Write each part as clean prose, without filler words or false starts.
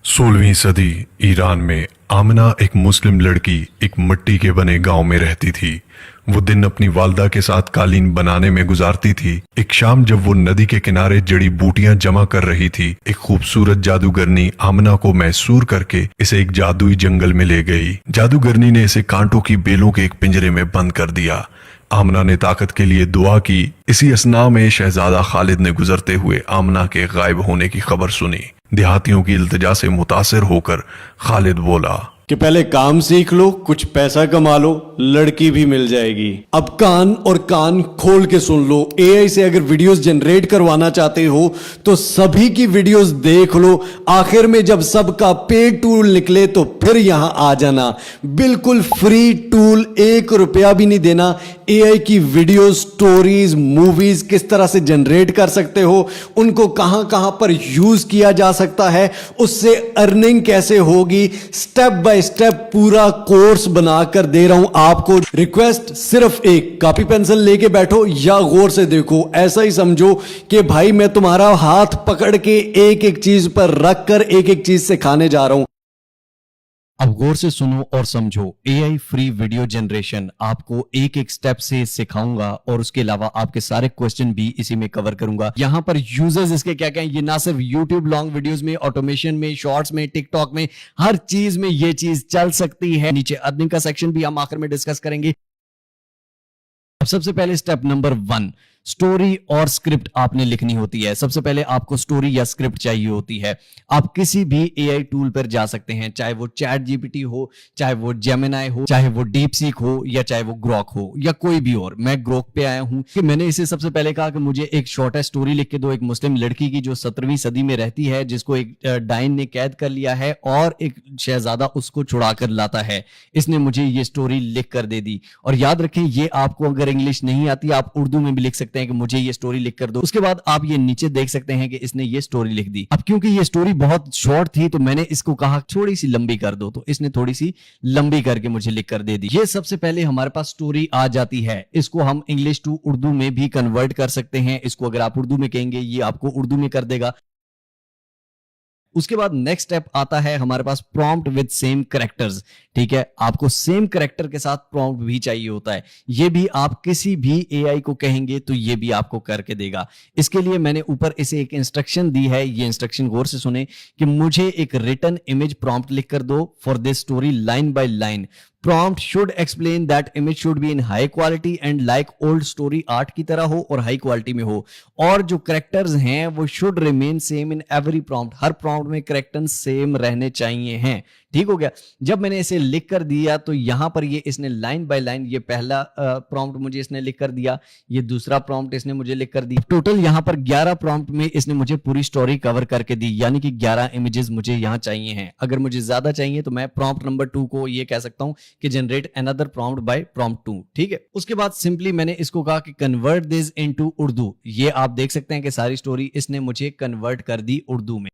16वीं सदी ईरान में आमना एक मुस्लिम लड़की एक मिट्टी के बने गांव में रहती थी। वो दिन अपनी वालदा के साथ कालीन बनाने में गुजारती थी। एक शाम जब वो नदी के किनारे जड़ी बूटियां जमा कर रही थी, एक खूबसूरत जादूगरनी आमना को मैसूर करके इसे एक जादुई जंगल में ले गई। जादूगरनी ने इसे कांटों की बेलों के एक पिंजरे में बंद कर दिया। आमना ने ताकत के लिए दुआ की। इसी असना में शहजादा खालिद ने गुजरते हुए आमना के गायब होने की खबर सुनी। देहातियों की इल्तिजा से मुतासिर होकर खालिद बोला कि पहले काम सीख लो, कुछ पैसा कमा लो, लड़की भी मिल जाएगी। अब कान और कान खोल के सुन लो। एआई से अगर वीडियोस जनरेट करवाना चाहते हो तो सभी की वीडियोस देख लो। आखिर में जब सबका पेड टूल निकले तो फिर यहां आ जाना। बिल्कुल फ्री टूल, 1 रुपया भी नहीं देना। एआई की वीडियोस, स्टोरीज, मूवीज किस तरह से जनरेट कर सकते हो, उनको कहां कहां पर यूज किया जा सकता है, उससे अर्निंग कैसे होगी, स्टेप बाय स्टेप पूरा कोर्स बनाकर दे रहा हूं आपको। रिक्वेस्ट सिर्फ एक, कॉपी पेंसिल लेके बैठो या गौर से देखो। ऐसा ही समझो कि भाई मैं तुम्हारा हाथ पकड़ के एक एक चीज पर रखकर एक एक चीज सिखाने जा रहा हूं। अब गौर से सुनो और समझो। एआई फ्री वीडियो जनरेशन आपको एक एक स्टेप से सिखाऊंगा और उसके अलावा आपके सारे क्वेश्चन भी इसी में कवर करूंगा। यहां पर यूजर्स इसके क्या क्या हैं, ये ना सिर्फ यूट्यूब लॉन्ग वीडियोस में, ऑटोमेशन में, शॉर्ट्स में, टिकटॉक में, हर चीज में ये चीज चल सकती है। नीचे अर्निंग का सेक्शन भी हम आखिर में डिस्कस करेंगे। अब सबसे पहले स्टेप नंबर 1, स्टोरी और स्क्रिप्ट आपने लिखनी होती है। सबसे पहले आपको स्टोरी या स्क्रिप्ट चाहिए होती है। आप किसी भी एआई टूल पर जा सकते हैं, चाहे वो चैट जीपीटी हो, चाहे वो जेमिनाई हो, चाहे वो डीपसीक हो, या चाहे वो ग्रोक हो, या कोई भी और। मैं ग्रोक पे आया हूं कि मैंने इसे सबसे पहले कहा कि मुझे एक शॉर्ट स्टोरी लिख के दो, एक मुस्लिम लड़की की जो 17वीं सदी में रहती है, जिसको एक डायन ने कैद कर लिया है और एक शहजादा उसको छुड़ा कर लाता है। इसने मुझे ये स्टोरी लिख कर दे दी। और याद रखें, ये आपको अगर इंग्लिश नहीं आती, आप उर्दू में भी लिख सकते हैं कि मुझे ये स्टोरी लिख कर दो। उसके बाद आप ये नीचे देख सकते हैं कि इसने ये स्टोरी लिख दी। अब क्योंकि ये स्टोरी बहुत शॉर्ट थी तो मैंने इसको कहा थोड़ी सी लंबी कर दो, तो इसने थोड़ी सी लंबी करके मुझे लिख कर दे दी। ये सबसे पहले हमारे पास स्टोरी आ जाती है। इसको हम इंग्लिश टू उर्दू में भी कन्वर्ट कर सकते हैं। इसको अगर आप उर्दू में कहेंगे, ये आपको उर्दू में कर देगा। उसके बाद नेक्स्ट स्टेप आता है हमारे पास प्रॉम्प्ट विद सेम कैरेक्टर्स। ठीक है, आपको सेम कैरेक्टर के साथ प्रॉम्प्ट भी चाहिए होता है। ये भी आप किसी भी एआई को कहेंगे तो ये भी आपको करके देगा। इसके लिए मैंने ऊपर इसे एक इंस्ट्रक्शन दी है। ये इंस्ट्रक्शन गौर से सुने कि मुझे एक रिटन इमेज प्रॉम्प्ट लिख कर दो for this story line by line. Prompt should explain that image should be in high quality and like old story art की तरह हो और हाई क्वालिटी में हो। और जो करेक्टर्स हैं वो should remain same in every prompt। Her prompt में करेक्टर्स सेम रहने चाहिए हैं। ठीक हो गया। जब मैंने इसे लिख कर दिया तो यहां पर ये इसने लाइन बाय लाइन, ये पहला प्रॉम्प्ट मुझे इसने लिख कर दिया, ये दूसरा प्रॉम्प्ट इसने मुझे लिख कर दी। टोटल यहां पर 11 प्रॉम्प्ट में इसने मुझे पूरी स्टोरी कवर करके दी, यानी कि 11 इमेजेस मुझे यहां चाहिए हैं। अगर मुझे ज्यादा चाहिए तो मैं प्रॉम्प्ट नंबर 2 को ये कह सकता हूं कि generate another prompt by prompt 2। ठीक है, उसके बाद सिंपली मैंने इसको कहा कि कन्वर्ट दिस इनटू उर्दू। ये आप देख सकते हैं कि सारी स्टोरी इसने मुझे कन्वर्ट कर दी उर्दू में।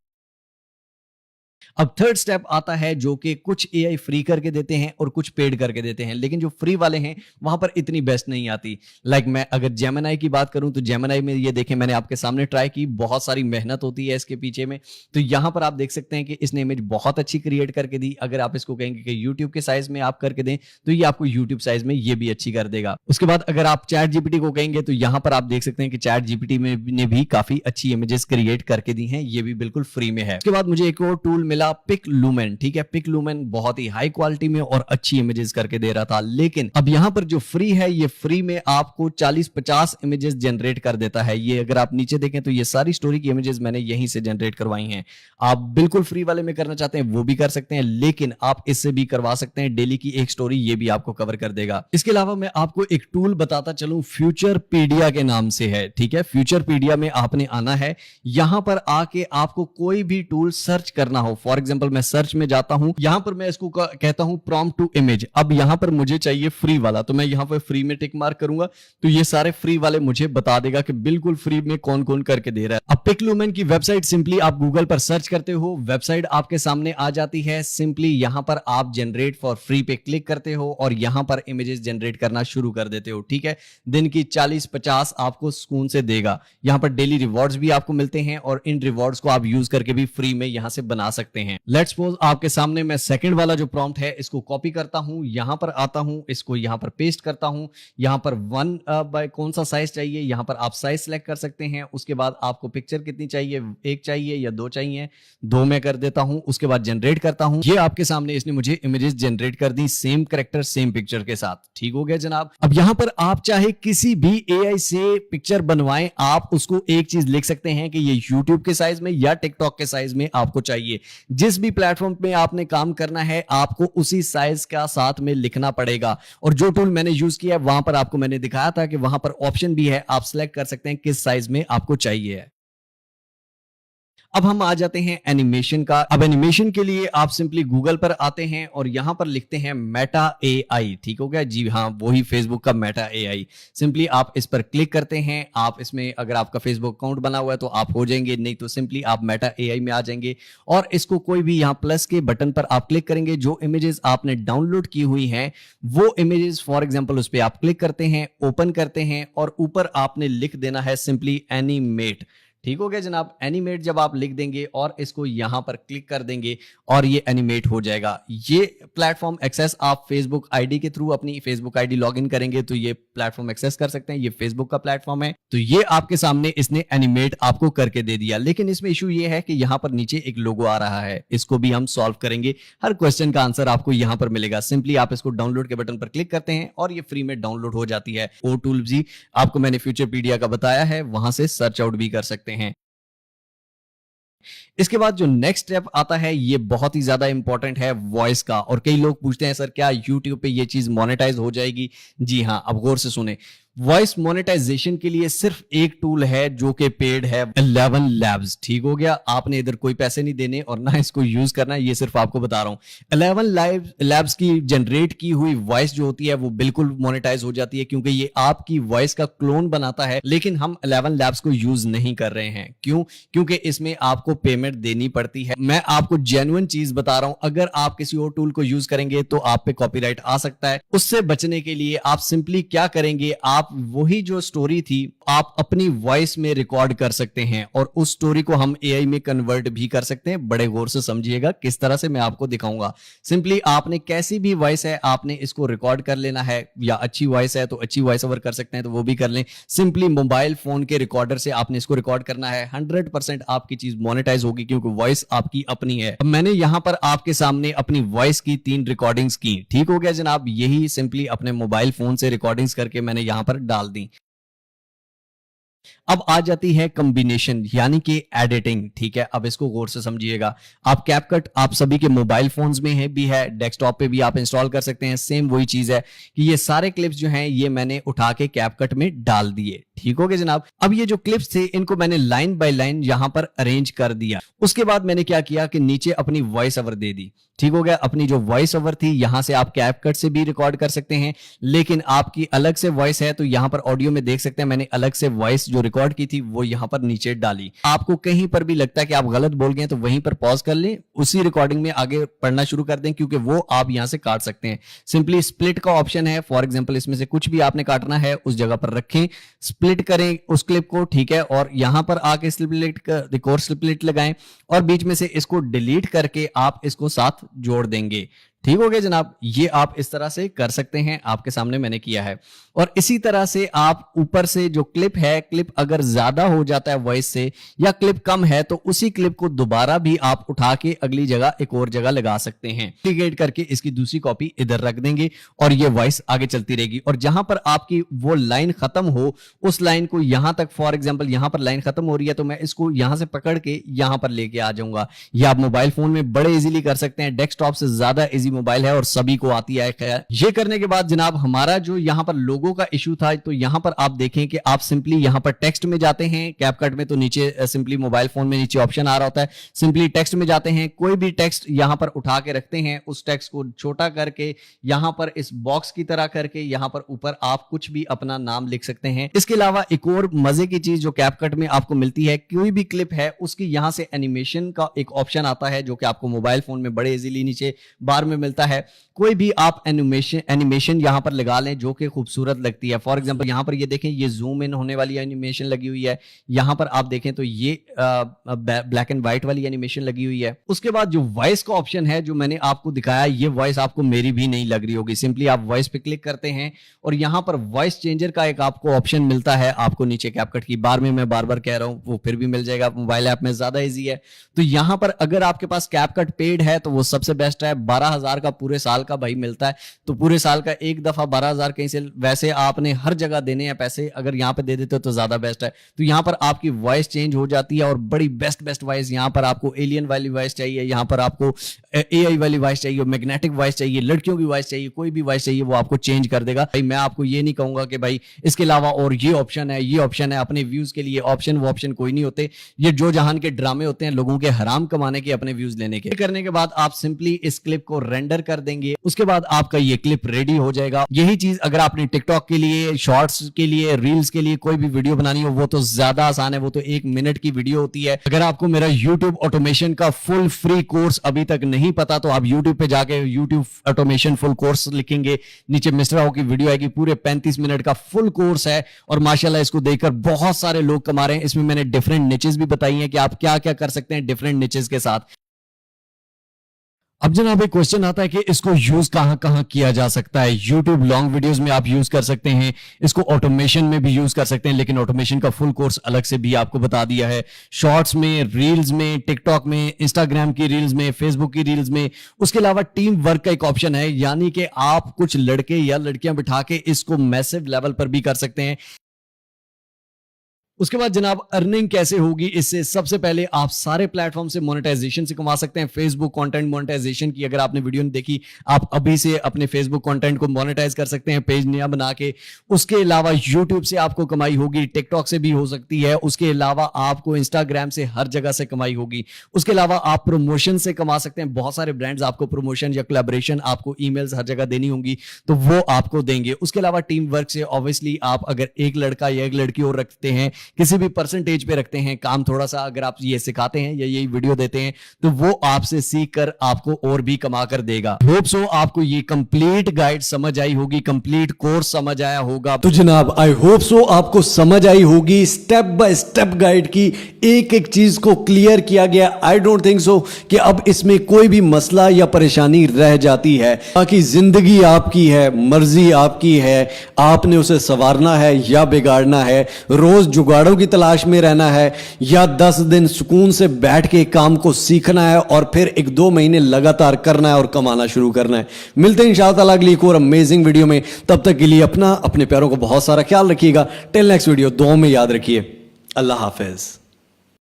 अब थर्ड स्टेप आता है जो कि कुछ एआई फ्री करके देते हैं और कुछ पेड करके देते हैं, लेकिन जो फ्री वाले हैं वहां पर इतनी बेस्ट नहीं आती। लाइक मैं अगर जेमिनाई की बात करूं तो जेमिनाई में ये देखें, मैंने आपके सामने ट्राई की, बहुत सारी मेहनत होती है इसके पीछे में। तो यहां पर आप देख सकते हैं कि इसने इमेज बहुत अच्छी क्रिएट करके दी। अगर आप इसको कहेंगे कि यूट्यूब के साइज में आप करके दें तो ये आपको यूट्यूब साइज में ये भी अच्छी कर देगा। उसके बाद अगर आप चैट जीपीटी को कहेंगे तो यहां पर आप देख सकते हैं कि चैट जीपीटी में ने भी काफी अच्छी इमेजेस क्रिएट करके दी हैं, ये भी बिल्कुल फ्री में है। उसके बाद मुझे एक और टूल मिला, पिक लूमेन। ठीक है, पिक लूमेन बहुत ही हाई क्वालिटी में और अच्छी इमेजेस करके दे रहा था। लेकिन अब यहां पर जो फ्री है, ये फ्री में आपको 40-50 इमेजेस जनरेट कर देता है। ये अगर आप नीचे देखें तो ये सारी स्टोरी की इमेजेस मैंने यहीं से जनरेट करवाई हैं। आप बिल्कुल फ्री वाले में करना चाहते हैं वो भी कर सकते हैं, लेकिन आप इससे भी करवा सकते हैं डेली की एक स्टोरी, ये भी आपको कवर कर देगा। इसके अलावा मैं आपको एक टूल बताता चलूं, फ्यूचरपीडिया के नाम से है। ठीक है, फ्यूचरपीडिया में आपने आना है। यहां पर आके आपको कोई भी टूल सर्च करना हो, फॉर एग्जांपल मैं सर्च में जाता हूं, यहां पर मैं इसको कहता हूं प्रॉम्प्ट टू इमेज। अब यहां पर मुझे चाहिए फ्री वाला, तो मैं यहां पर फ्री में टिक मार्क करूंगा तो ये सारे फ्री वाले मुझे बता देगा कि बिल्कुल फ्री में कौन कौन करके दे रहा है। अब पिक लूमेन की वेबसाइट सिंपली आप गूगल पर सर्च करते हो, वेबसाइट आपके सामने आ जाती है। सिंपली यहां पर आप जनरेट फॉर फ्री पे क्लिक करते हो और यहां पर इमेजेस जनरेट करना शुरू कर देते हो। ठीक है, दिन की 40-50 आपको सुकून से देगा। यहां पर डेली रिवॉर्ड्स भी आपको मिलते हैं और इन रिवॉर्ड्स को आप यूज करके भी फ्री में यहां से बना सकते हैं। लेट्स सपोज आपके सामने मैं सेकंड वाला जो प्रॉम्प्ट है इसको कॉपी करता हूं, यहां पर आता हूं, इसको यहां पर पेस्ट करता हूं, यहां पर 1 बाय कौन सा साइज चाहिए, यहां पर आप साइज सेलेक्ट कर सकते हैं। उसके बाद आपको पिक्चर कितनी चाहिए, 1 चाहिए या 2 चाहिए, 2 में कर देता हूं। उसके बाद जनरेट करता हूं। ये आपके सामने इसने मुझे इमेजेस जनरेट कर the same character same picture के साथ। ठीक हो गया जनाब। अब यहां पर आप चाहे किसी भी एआई से पिक्चर बनवाएं, आप उसको एक चीज लिख सकते हैं कि ये YouTube के साइज में या टिकटॉक के साइज में आपको चाहिए। जिस भी प्लेटफॉर्म पे आपने काम करना है आपको उसी साइज का साथ में लिखना पड़ेगा। और जो टूल मैंने यूज किया है वहां पर आपको मैंने दिखाया था कि वहां पर ऑप्शन भी है, आप सिलेक्ट कर सकते हैं किस साइज में आपको चाहिए। अब हम आ जाते हैं एनिमेशन का। अब एनिमेशन के लिए आप सिंपली गूगल पर आते हैं और यहां पर लिखते हैं मेटा एआई। ठीक हो गया जी, हाँ वही फेसबुक का मेटा एआई। सिंपली आप इस पर क्लिक करते हैं। आप इसमें अगर आपका फेसबुक अकाउंट बना हुआ है तो आप हो जाएंगे, नहीं तो सिंपली आप मेटा एआई में आ जाएंगे और इसको कोई भी यहां प्लस के बटन पर आप क्लिक करेंगे। जो इमेजेस आपने डाउनलोड की हुई हैं वो इमेजेस फॉर एग्जांपल उस पर आप क्लिक करते हैं, ओपन करते हैं और ऊपर आपने लिख देना है सिंपली एनिमेट। ठीक हो गया जनाब। एनिमेट जब आप लिख देंगे और इसको यहां पर क्लिक कर देंगे और ये एनिमेट हो जाएगा। ये प्लेटफॉर्म एक्सेस आप फेसबुक आईडी के थ्रू अपनी फेसबुक आईडी लॉगिन करेंगे तो ये प्लेटफॉर्म एक्सेस कर सकते हैं। ये फेसबुक का प्लेटफॉर्म है तो ये आपके सामने इसने एनिमेट आपको करके दे दिया। लेकिन इसमें इशू ये है कि यहां पर नीचे एक लोगो आ रहा है, इसको भी हम सॉल्व करेंगे। हर क्वेश्चन का आंसर आपको यहां पर मिलेगा। सिंपली आप इसको डाउनलोड के बटन पर क्लिक करते हैं और ये फ्री में डाउनलोड हो जाती है। ओ टूल जी आपको मैंने फ्यूचरपीडिया का बताया है, वहां से सर्च आउट भी कर सकते हैं। इसके बाद जो नेक्स्ट स्टेप आता है ये बहुत ही ज्यादा इंपॉर्टेंट है वॉइस का। और कई लोग पूछते हैं सर क्या यूट्यूब पे ये चीज मोनेटाइज हो जाएगी? जी हाँ, अब गौर से सुने। वॉइस मोनेटाइजेशन के लिए सिर्फ एक टूल है जो कि पेड है, 11 लैब्स। ठीक हो गया। आपने इधर कोई पैसे नहीं देने और ना इसको यूज करना है, ये सिर्फ आपको बता रहा हूं। 11 लैब्स की जनरेट की हुई वॉइस जो होती है वो बिल्कुल मोनेटाइज हो जाती है क्योंकि ये आपकी वॉइस का क्लोन बनाता है। लेकिन हम 11 लैब्स को यूज नहीं कर रहे हैं। क्यों? क्योंकि इसमें आपको पेमेंट देनी पड़ती है। मैं आपको जेन्युइन चीज बता रहा हूं, अगर आप किसी और टूल को यूज करेंगे तो आप पे कॉपीराइट आ सकता है। उससे बचने के लिए आप सिंपली क्या करेंगे, आप वही जो स्टोरी थी आप अपनी वॉइस में रिकॉर्ड कर सकते हैं और उस स्टोरी को हम एआई में कन्वर्ट भी कर सकते हैं। बड़े गौर से समझिएगा किस तरह से मैं आपको दिखाऊंगा। सिंपली आपने कैसी भी वॉइस है आपने इसको रिकॉर्ड कर लेना है, या अच्छी वॉइस है तो अच्छी वॉइस ओवर कर सकते हैं तो वो भी कर लें। सिंपली मोबाइल फोन के रिकॉर्डर से आपने इसको रिकॉर्ड करना है। 100% आपकी चीज मोनेटाइज होगी क्योंकि वॉइस आपकी अपनी है। अब मैंने यहां पर आपके सामने अपनी वॉइस की 3 रिकॉर्डिंग्स की। ठीक हो गया जनाब। यही सिंपली अपने मोबाइल फोन से रिकॉर्डिंग्स करके मैंने यहां पर डाल दी। अब आ जाती है कॉम्बिनेशन यानी कि एडिटिंग। ठीक है, अब इसको गौर से समझिएगा। आप कैपकट आप सभी के मोबाइल फोन्स में है भी है, डेस्कटॉप पे भी आप इंस्टॉल कर सकते हैं। सेम वही चीज है कि ये सारे क्लिप्स जो हैं ये मैंने उठा के कैपकट में डाल दिए। ठीक हो गया जनाब। अब ये जो क्लिप्स थे इनको मैंने लाइन बाय लाइन यहां पर अरेंज कर दिया। उसके बाद मैंने क्या किया कि नीचे अपनी वॉइस ओवर दे दी। ठीक हो गया। अपनी जो वॉइस ओवर थी यहां से आप कैपकट से भी रिकॉर्ड कर सकते हैं, लेकिन आपकी अलग से वॉइस है तो यहां पर ऑडियो में देख सकते हैं मैंने अलग से वॉइस जो रिकॉर्ड की थी वो यहां पर नीचे डाली। आपको कहीं पर भी लगता है कि आप गलत बोल गए तो वहीं पर पॉज कर लें, उसी रिकॉर्डिंग में आगे पढ़ना शुरू कर दें क्योंकि वो आप यहां से काट सकते हैं। सिंपली स्प्लिट का ऑप्शन है। फॉर एग्जांपल इसमें से कुछ भी आपने काटना है उस जगह पर रखें, स्प्लिट करें उस क्लिप को। ठीक है, और यहां पर आके स्प्लिट लगाएं और बीच में से इसको डिलीट करके आप इसको साथ जोड़ देंगे। ठीक हो गया जनाब। ये आप इस तरह से कर सकते हैं, आपके सामने मैंने किया है। और इसी तरह से आप ऊपर से जो क्लिप है, क्लिप अगर ज्यादा हो जाता है वॉइस से या क्लिप कम है तो उसी क्लिप को दोबारा भी आप उठा के अगली जगह एक और जगह लगा सकते हैं। डुप्लीकेट करके इसकी दूसरी कॉपी इधर रख देंगे और ये वॉइस आगे चलती रहेगी। और जहां पर आपकी वो लाइन खत्म हो उस लाइन को यहां तक, फॉर एग्जाम्पल यहां पर लाइन खत्म हो रही है तो मैं इसको यहां से पकड़ के यहां पर लेके आ जाऊंगा। ये आप मोबाइल फोन में बड़े इजीली कर सकते हैं, डेस्कटॉप से ज्यादा इजी मोबाइल है और सभी को आती है। खैर ये करने के बाद जनाब हमारा जो यहां पर लोगो का इशू था तो यहां पर आप देखें कि आप सिंपली यहां पर टेक्स्ट में जाते हैं। कैपकट में तो नीचे सिंपली मोबाइल फोन में नीचे ऑप्शन आ रहा होता है, सिंपली टेक्स्ट में जाते हैं। कोई भी टेक्स्ट यहां पर उठा के रखते हैं, उस टेक्स्ट को छोटा करके यहां पर इस बॉक्स की तरह करके यहां पर ऊपर आप कुछ भी अपना नाम लिख सकते हैं। इसके अलावा एक और मजे की चीज जो कैपकट में आपको मिलती है, कोई भी क्लिप है उसकी यहां से एनिमेशन का एक ऑप्शन आता है जो कि आपको मोबाइल फोन में बड़े इजीली नीचे बार में मिलता है। कोई भी आप एनिमेशन यहाँ पर लगा लें जो कि खूबसूरत लगती है। फॉर एग्जांपल यहाँ पर ये देखें, ये जूम इन होने वाली एनिमेशन लगी हुई है। यहाँ पर आप देखें तो ये ब्लैक एंड व्हाइट वाली एनिमेशन लगी हुई है। उसके बाद जो वॉइस का ऑप्शन है जो मैंने आपको दिखाया, ये वॉइस आपको मेरी भी नहीं लग रही होगी। सिंपली आप वॉइस पे क्लिक करते हैं और यहाँ पर वॉइस चेंजर का एक आपको ऑप्शन मिलता है। आपको नीचे कैपकट की बार में मैं बार बार कह रहा हूँ, वो फिर भी मिल जाएगा। मोबाइल ऐप में ज्यादा इजी है। तो यहाँ पर अगर आपके पास कैपकट पेड है तो वो सबसे बेस्ट है। 12,000 का पूरे साल का भाई मिलता है, तो पूरे साल का एक दफा 12,000 कहीं से, वैसे आपने हर जगह देने हैं पैसे, अगर यहाँ पे दे देते हो तो ज्यादा बेस्ट है। तो यहाँ पर आपकी वॉइस चेंज हो जाती है और बड़ी बेस्ट वॉइस। यहाँ पर आपको एलियन वाली वॉइस चाहिए, यहाँ पर आपको एआई वाली वॉइस चाहिए, मैग्नेटिक वॉइस चाहिए, लड़कियों की वॉइस चाहिए, कोई भी वॉइस चाहिए वो आपको चेंज कर देगा। भाई मैं आपको ये नहीं कहूंगा कि भाई इसके अलावा और ये ऑप्शन है, ये ऑप्शन है। अपने व्यूज के लिए ऑप्शन वो ऑप्शन कोई नहीं होते। ये जो जहान के ड्रामे होते हैं लोगों के हराम कमाने के, अपने व्यूज लेने के। करने के बाद आप सिंपली इस क्लिप को रेंडर कर देंगे, उसके बाद आपका ये क्लिप रेडी हो जाएगा। यही चीज अगर आपने टिकटॉक के लिए, शॉर्ट्स के लिए, रील्स के लिए कोई भी वीडियो बनानी हो वो तो ज्यादा आसान है, वो तो 1 मिनट की वीडियो होती है। अगर आपको मेरा यूट्यूब ऑटोमेशन का फुल फ्री कोर्स अभी तक नहीं पता तो आप यूट्यूब पे जाके यूट्यूब ऑटोमेशन फुल कोर्स लिखेंगे, नीचे मिस्टर राव की वीडियो आएगी। पूरे 35 मिनट का फुल कोर्स है और माशाल्लाह इसको देखकर बहुत सारे लोग कमा रहे हैं। इसमें मैंने डिफरेंट निचेस भी बताई हैं कि आप क्या क्या कर सकते हैं डिफरेंट निचेस के साथ। अब जनाब एक क्वेश्चन आता है कि इसको यूज कहां कहां किया जा सकता है। YouTube लॉन्ग वीडियोस में आप यूज कर सकते हैं, इसको ऑटोमेशन में भी यूज कर सकते हैं, लेकिन ऑटोमेशन का फुल कोर्स अलग से भी आपको बता दिया है। शॉर्ट्स में, रील्स में, टिकटॉक में, इंस्टाग्राम की रील्स में, फेसबुक की रील्स में। उसके अलावा टीम वर्क का एक ऑप्शन है, यानी कि आप कुछ लड़के या लड़कियां बिठा के इसको मैसिव लेवल पर भी कर सकते हैं। उसके बाद जनाब अर्निंग कैसे होगी इससे, सबसे पहले आप सारे प्लेटफॉर्म से मोनेटाइजेशन से कमा सकते हैं। फेसबुक कंटेंट मोनेटाइजेशन की अगर आपने वीडियो नहीं देखी, आप अभी से अपने फेसबुक कंटेंट को मोनेटाइज कर सकते हैं पेज नया बना के। उसके अलावा यूट्यूब से आपको कमाई होगी, टिकटॉक से भी हो सकती है। उसके अलावा आपको इंस्टाग्राम से, हर जगह से कमाई होगी। उसके अलावा आप प्रमोशन से कमा सकते हैं। बहुत सारे ब्रांड्स आपको प्रमोशन या कोलैबोरेशन, आपको ईमेल्स हर जगह देनी होंगी तो वो आपको देंगे। उसके अलावा टीम वर्क से ऑब्वियसली आप अगर एक लड़का या एक लड़की और रखते हैं, किसी भी परसेंटेज पे रखते हैं काम, थोड़ा सा अगर आप ये सिखाते हैं या यही वीडियो देते हैं तो वो आपसे सीख कर आपको और भी कमा कर देगा। होप सो आपको ये कंप्लीट गाइड समझ आई होगी, कंप्लीट कोर्स समझ आया होगा। तो जनाब आई होप सो आपको समझ आई होगी, स्टेप बाय स्टेप गाइड की एक एक चीज को क्लियर किया गया। आई डोंट थिंक सो कि अब इसमें कोई भी मसला या परेशानी रह जाती है। बाकी जिंदगी आपकी है, मर्जी आपकी है, आपने उसे संवारना है या बिगाड़ना है, रोज जुगाड़ों की तलाश में रहना है या 10 दिन सुकून से बैठ के काम को सीखना है और फिर 1-2 महीने लगातार करना है और कमाना शुरू करना है। मिलते हैं इंशाअल्लाह ताला अगली एक और अमेजिंग वीडियो में। तब तक के लिए अपना, अपने प्यारों को बहुत सारा ख्याल रखिएगा। टिल नेक्स्ट वीडियो, दुआ में याद रखिए। अल्लाह हाफिज।